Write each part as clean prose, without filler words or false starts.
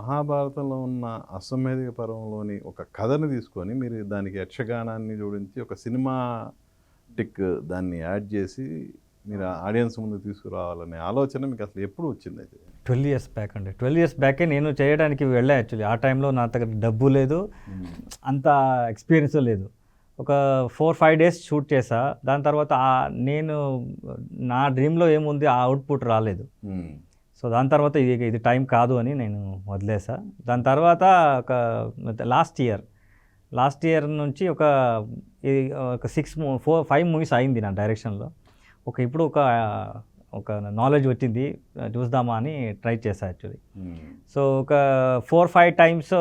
మహాభారతంలో ఉన్న అశ్వమేధిక పర్వంలోని ఒక కథని తీసుకొని మీరు దానికి యక్షగానాన్ని జోడించి ఒక సినిమాటిక్ దాన్ని యాడ్ చేసి మీరు ఆడియన్స్ ముందు తీసుకురావాలనే ఆలోచన మీకు అసలు ఎప్పుడు వచ్చింది అయితే? 12 ఇయర్స్ బ్యాక్ అండి. 12 ఇయర్స్ బ్యాకే నేను చేయడానికి వెళ్ళా యాక్చువల్లీ. ఆ టైంలో నా దగ్గర డబ్బు లేదు, అంత ఎక్స్పీరియన్స్ లేదు. ఒక 4-5 డేస్ షూట్ చేసా. దాని తర్వాత నేను నా డ్రీమ్లో ఏముంది ఆ అవుట్పుట్ రాలేదు. సో దాని తర్వాత ఇది టైం కాదు అని నేను వదిలేసా. దాని తర్వాత ఒక లాస్ట్ ఇయర్ నుంచి ఒక 5 మూవీస్ అయింది నా డైరెక్షన్లో. ఇప్పుడు ఒక నాలెడ్జ్ వచ్చింది, చూద్దామా అని ట్రై చేశా యాక్చువల్లీ. సో ఒక 4-5 టైమ్స్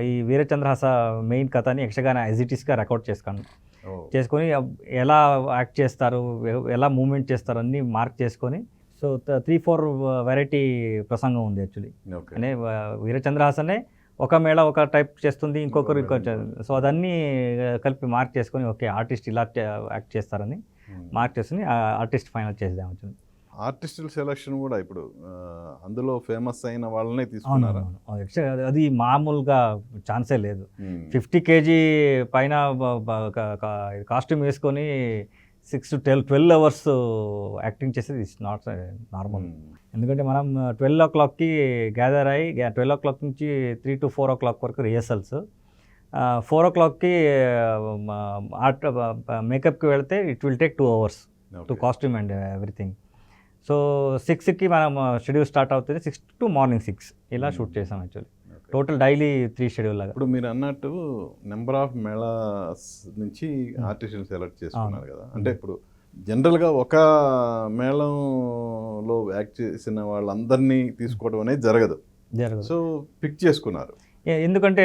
ఈ వీరచంద్రహాస మెయిన్ కథని యక్షగాన ఎజిటిస్గా రికార్డ్ చేసుకొని ఎలా యాక్ట్ చేస్తారు, ఎలా మూమెంట్ చేస్తారు అన్నీ మార్క్ చేసుకొని, సో 3-4 వెరైటీ ప్రసంగం ఉంది యాక్చువల్లీ. అంటే వీరచంద్రహాసనే ఒక మేళ ఒక టైప్ చేస్తుంది, ఇంకొకరు సో అదన్నీ కలిపి మార్క్ చేసుకొని ఓకే ఆర్టిస్ట్ ఇలా యాక్ట్ చేస్తారని మార్క్ చేసుకుని ఆర్టిస్ట్ ఫైనల్ చేద్దాం వచ్చింది. ఆర్టిస్టుల సెలక్షన్ కూడా ఇప్పుడు అందులో ఫేమస్ అయిన వాళ్ళనే తీసుకున్నారా? అది మామూలుగా ఛాన్సే లేదు. 50 kg పైన కాస్ట్యూమ్ వేసుకొని 6 to 12 అవర్స్ యాక్టింగ్ చేసేది ఇట్స్ నాట్ నార్మల్. ఎందుకంటే మనం 12 o'clockకి గ్యాదర్ అయ్యి 12 o'clock నుంచి 3 to 4 o'clock వరకు రిహర్సల్స్. 4 o'clockకి మేకప్కి వెళ్తే it will take 2 hours to costume and everything. So 6కి మనం షెడ్యూల్ స్టార్ట్ అవుతుంది, 6 to morning 6 ఇలా షూట్ చేసాం యాక్చువల్లీ. టోటల్ డైలీ 3 షెడ్యూల్ లాగా. ఇప్పుడు మీరు అన్నట్టు నెంబర్ ఆఫ్ మేళాస్ నుంచి ఆర్టిస్ట్ని సెలెక్ట్ చేసుకున్నారు కదా. అంటే ఇప్పుడు జనరల్గా ఒక మేళంలో యాక్ట్ చేసిన వాళ్ళందరినీ తీసుకోవడం అనేది జరగదు. సో పిక్ చేసుకున్నారు. ఎందుకంటే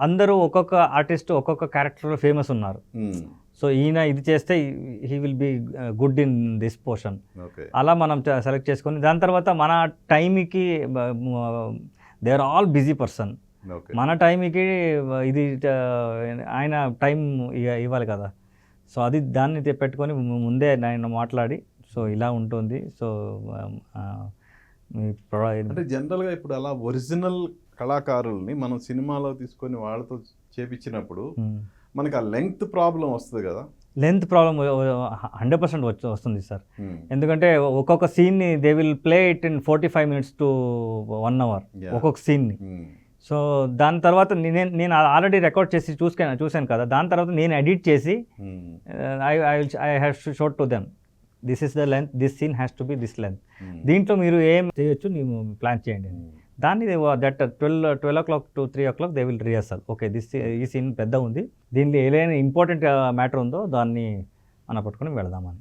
అందరూ ఒక్కొక్క ఆర్టిస్ట్ ఒక్కొక్క క్యారెక్టర్లో ఫేమస్ ఉన్నారు. సో ఈయన ఇది చేస్తే he will be good in this portion, అలా మనం సెలెక్ట్ చేసుకొని దాని తర్వాత మన టైంకి they are all busy person. మన టైంకి ఇది ఆయన టైం ఇవ్వాలి కదా. సో అది దాన్ని పెట్టుకొని ముందే ఆయన మాట్లాడి సో ఇలా ఉంటుంది. సో అంటే జనరల్గా ఇప్పుడు అలా ఒరిజినల్ కళాకారుల్ని మనం సినిమాలో తీసుకొని వాళ్ళతో చేపించినప్పుడు మనకి ఆ లెంగ్త్ ప్రాబ్లం వస్తుంది కదా. లెంత్ ప్రాబ్లం 100% వస్తుంది సార్. ఎందుకంటే ఒక్కొక్క సీన్ని they will play it in 45 minutes to 1 hour ఒక్కొక్క సీన్ని. సో దాని తర్వాత నేను ఆల్రెడీ రికార్డ్ చేసి చూశాను కదా. దాని తర్వాత నేను ఎడిట్ చేసి I have showed to them this is the length, this scene has to be this length. దీంట్లో మీరు ఏం చేయొచ్చు ನೀವು ప్లాన్ చేయండి. దాన్ని that 12 o'clock to 3 o'clock they will rehearsal. Okay ఈ సీన్ పెద్ద ఉంది, దీనిలో ఏదైనా ఇంపార్టెంట్ మ్యాటర్ ఉందో దాన్ని మనం పట్టుకొని వెళదామని.